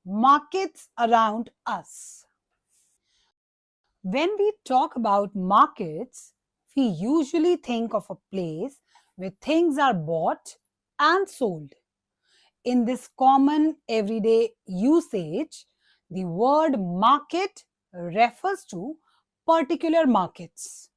markets around us. When we talk about markets, we usually think of a place where things are bought and sold. In this common everyday usage, the word market refers to particular markets,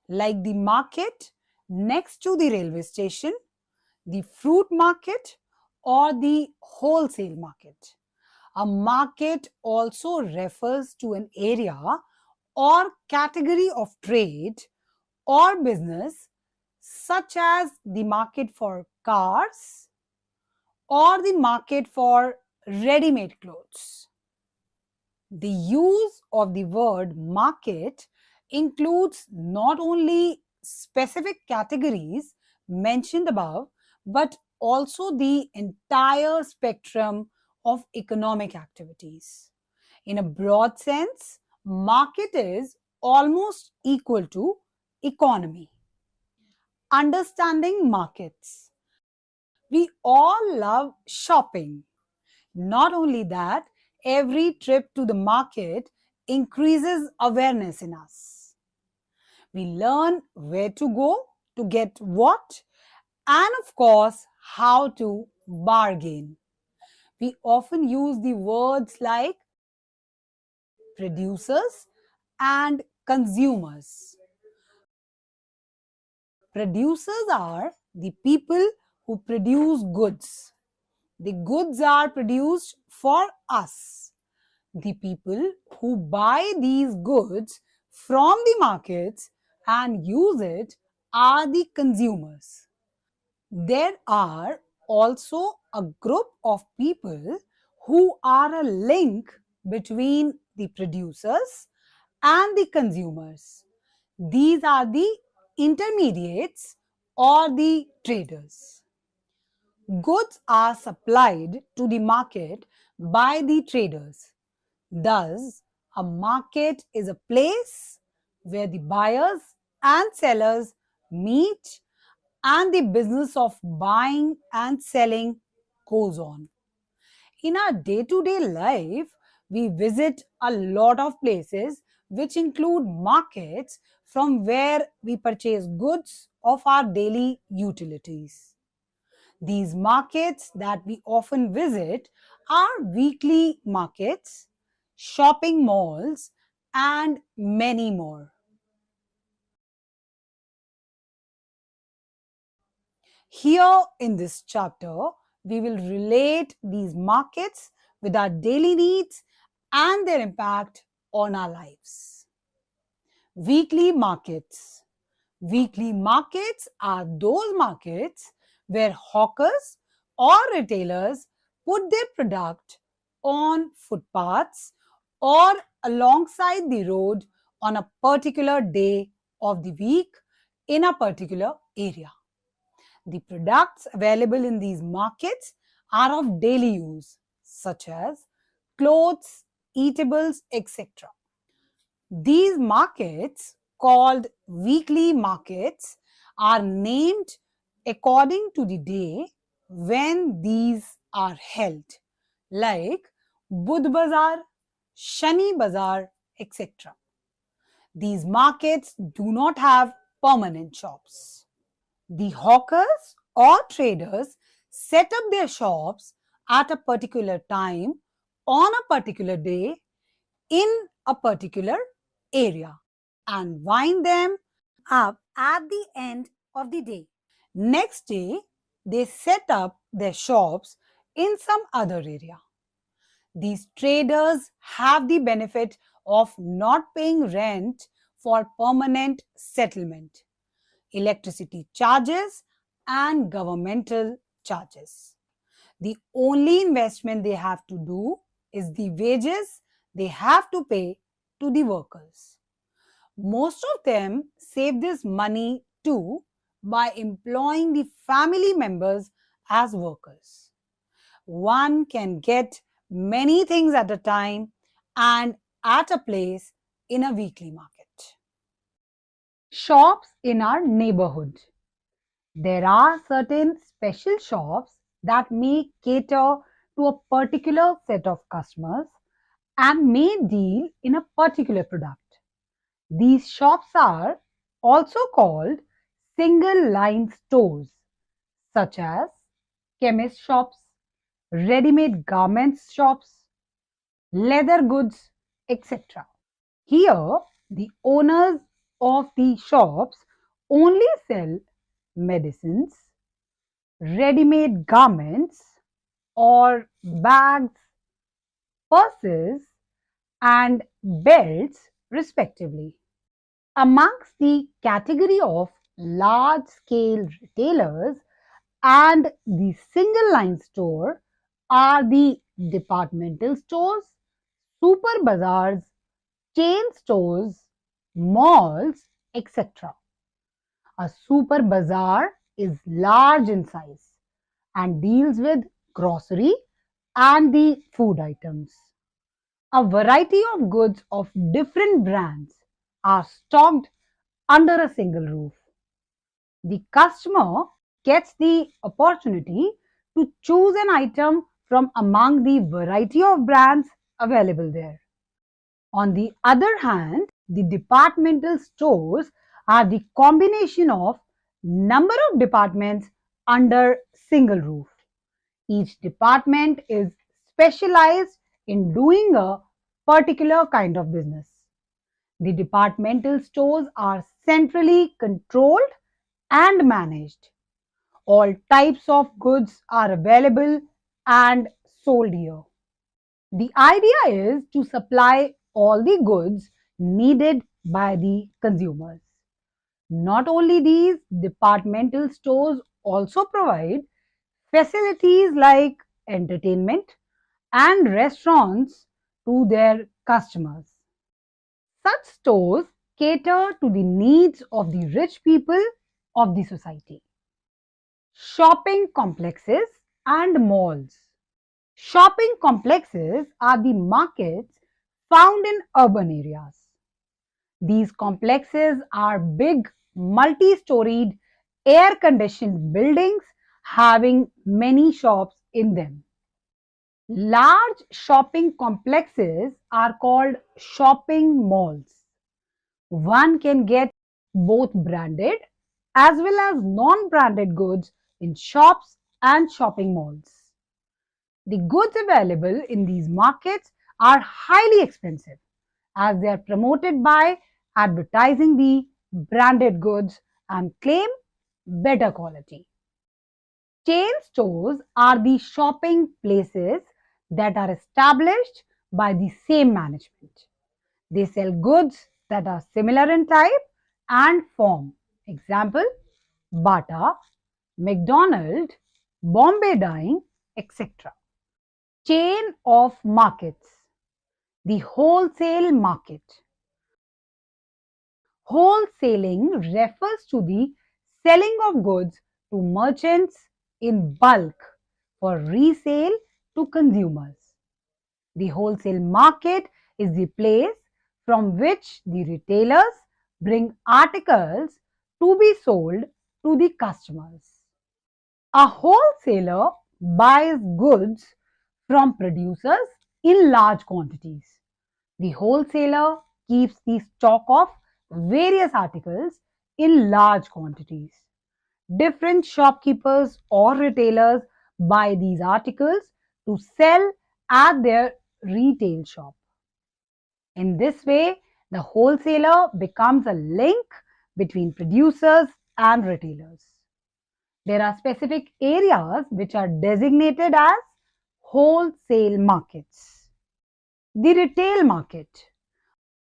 like the market next to the railway station, the fruit market, or the wholesale market. A market also refers to an area or category of trade or business, such as the market for cars or the market for ready made clothes. The use of the word market includes not only specific categories mentioned above, but also the entire spectrum of economic activities. In a broad sense, market is almost equal to economy. Understanding markets. We all love shopping. Not only that, every trip to the market increases awareness in us. We learn where to go to get what, and of course, how to bargain. We often use the words like producers and consumers. Producers are the people who produce goods. The goods are produced for us. The people who buy these goods from the markets and use it are the consumers. There are also a group of people who are a link between the producers and the consumers. These are the intermediates or the traders. Goods are supplied to the market by the traders. Thus, a market is a place where the buyers and sellers meet and the business of buying and selling goes on. In our day to day life, we visit a lot of places which include markets from where we purchase goods of our daily utilities. These markets that we often visit are weekly markets, shopping malls, and many more. Here in this chapter, we will relate these markets with our daily needs and their impact on our lives. Weekly markets. Weekly markets are those markets where hawkers or retailers put their product on footpaths or alongside the road on a particular day of the week in a particular area. The products available in these markets are of daily use, such as clothes, eatables, etc. These markets, called weekly markets, are named according to the day when these are held, like Budh Bazar, Shani Bazar, etc. These markets do not have permanent shops. The hawkers or traders set up their shops at a particular time on a particular day in a particular area and wind them up at the end of the day. Next day, they set up their shops in some other area. These traders have the benefit of not paying rent for permanent settlement, electricity charges, and governmental charges. The only investment they have to do is the wages they have to pay to the workers. Most of them save this money too by employing the family members as workers. One can get many things at a time and at a place in a weekly market. Shops in our neighborhood. There are certain special shops that may cater to a particular set of customers and may deal in a particular product. These shops are also called single line stores, such as chemist shops, ready-made garments shops, leather goods, etc. Here, the owners of the shops only sell medicines, ready-made garments, or bags, purses, and belts, respectively. Amongst the category of large scale retailers and the single line store are the departmental stores, super bazaars, chain stores, malls, etc. A super bazaar is large in size and deals with grocery and the food items. A variety of goods of different brands are stocked under a single roof. The customer gets the opportunity to choose an item from among the variety of brands available there. On the other hand, the departmental stores are the combination of number of departments under single roof. Each department is specialized in doing a particular kind of business. The departmental stores are centrally controlled and managed. All types of goods are available and sold here. The idea is to supply all the goods needed by the consumers. Not only these, departmental stores also provide facilities like entertainment and restaurants to their customers. Such stores cater to the needs of the rich people of the society. Shopping complexes and malls. Shopping complexes are the markets found in urban areas. These complexes are big, multi storied, air conditioned buildings having many shops in them. Large shopping complexes are called shopping malls. One can get both branded as well as non branded goods in shops and shopping malls. The goods available in these markets are highly expensive as they are promoted by advertising the branded goods and claim better quality. Chain stores are the shopping places that are established by the same management. They sell goods that are similar in type and form. Example, Bata, McDonald, Bombay Dyeing, etc. Chain of markets. The wholesale market. Wholesaling refers to the selling of goods to merchants in bulk for resale to consumers. The wholesale market is the place from which the retailers bring articles to be sold to the customers. A wholesaler buys goods from producers in large quantities. The wholesaler keeps the stock of various articles in large quantities. Different shopkeepers or retailers buy these articles to sell at their retail shop. In this way, the wholesaler becomes a link between producers and retailers. There are specific areas which are designated as wholesale markets. The retail market.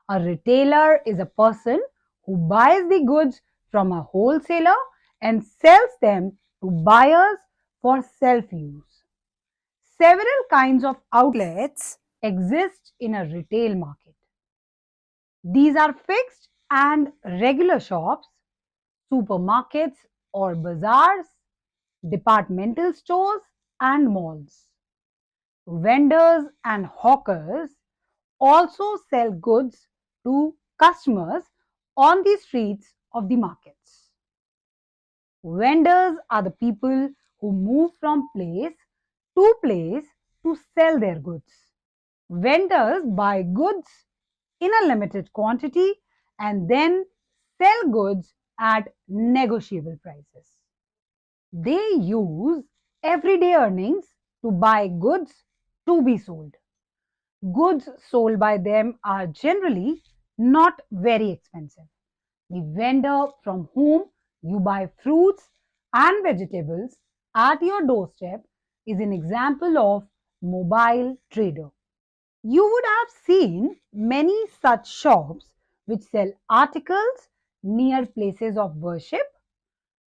A retailer is a person who buys the goods from a wholesaler and sells them to buyers for self-use. Several kinds of outlets exist in a retail market. These are fixed and regular shops, supermarkets or bazaars, departmental stores and malls. Vendors and hawkers also sell goods to customers on the streets of the markets. Vendors are the people who move from place to place to sell their goods. Vendors buy goods in a limited quantity and then sell goods at negotiable prices. They use everyday earnings to buy goods to be sold. Goods sold by them are generally not very expensive. The vendor from whom you buy fruits and vegetables at your doorstep is an example of mobile trader. You would have seen many such shops which sell articles near places of worship,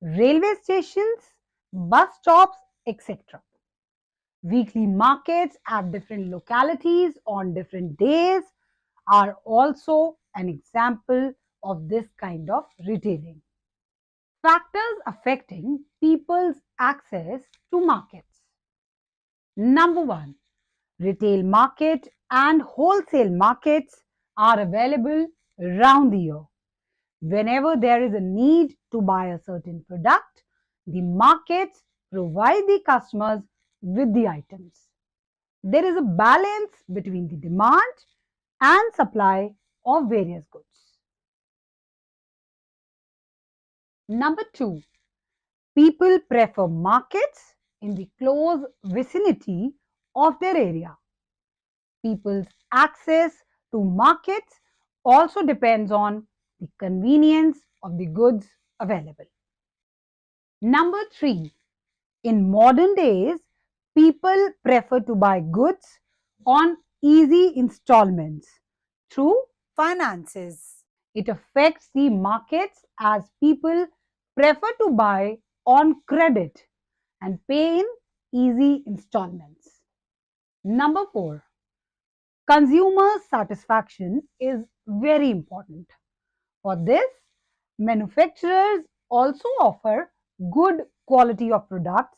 railway stations, bus stops, etc. Weekly markets at different localities on different days are also an example of this kind of retailing. Factors affecting people's access to markets. Number one, retail market and wholesale markets are available round the year. Whenever there is a need to buy a certain product, the markets provide the customers with the items. There is a balance between the demand and supply of various goods. Number two, people prefer markets in the close vicinity of their area. People's access to markets also depends on the convenience of the goods available. Number three, in modern days, people prefer to buy goods on easy installments through finances. It affects the markets as people prefer to buy on credit and pay in easy installments. Number four, consumer satisfaction is very important. For this, manufacturers also offer good quality of products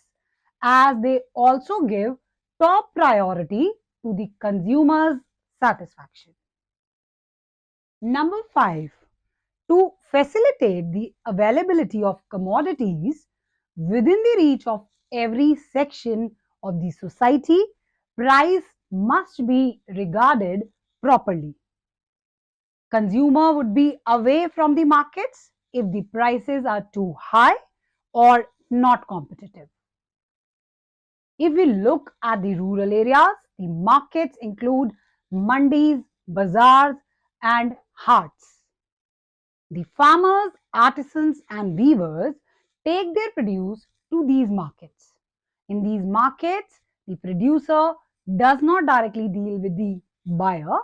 as they also give top priority to the consumer's satisfaction. Number five, to facilitate the availability of commodities within the reach of every section of the society, price must be regarded properly. Consumer would be away from the markets if the prices are too high or not competitive. If we look at the rural areas, the markets include mandis, bazaars, and hats. The farmers, artisans, and weavers take their produce to these markets. In these markets, the producer does not directly deal with the buyer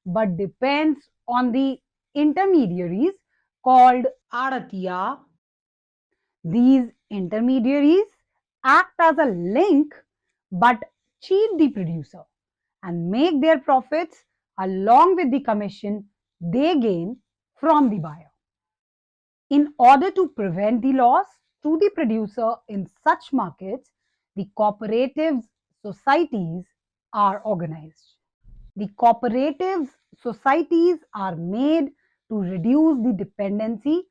but depends on the intermediaries called Adatiya. These intermediaries act as a link but cheat the producer and make their profits along with the commission they gain from the buyer. In order to prevent the loss to the producer in such markets, the cooperatives societies are organized. The cooperatives societies are made to reduce the dependency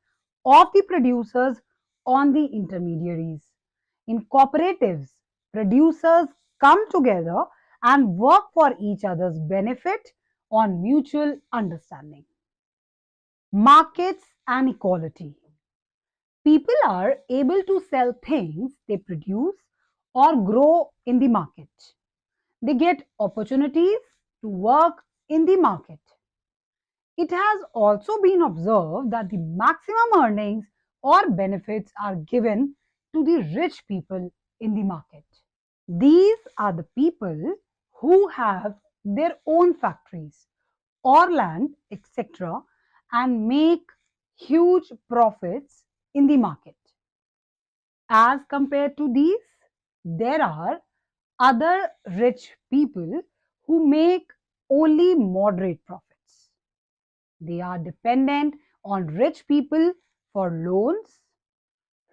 of the producers on the intermediaries. In cooperatives, producers come together and work for each other's benefit on mutual understanding. Markets and equality. People are able to sell things they produce or grow in the market. They get opportunities to work in the market. It has also been observed that the maximum earnings or benefits are given to the rich people in the market. These are the people who have their own factories or land, etc., and make huge profits in the market. As compared to these, there are other rich people who make only moderate profits. They are dependent on rich people for loans,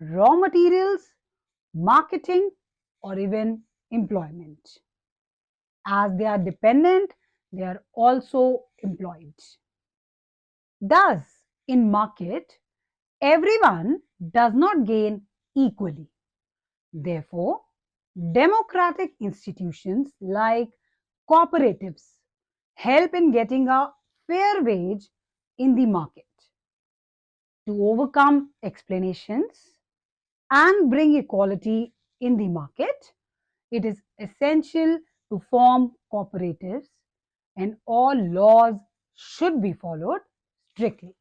raw materials, marketing, or even employment. As they are dependent, they are also employed. Thus, in market, everyone does not gain equally. Therefore, Democratic institutions like cooperatives help in getting a fair wage in the market. To overcome explanations and bring equality in the market, it is essential to form cooperatives and all laws should be followed strictly.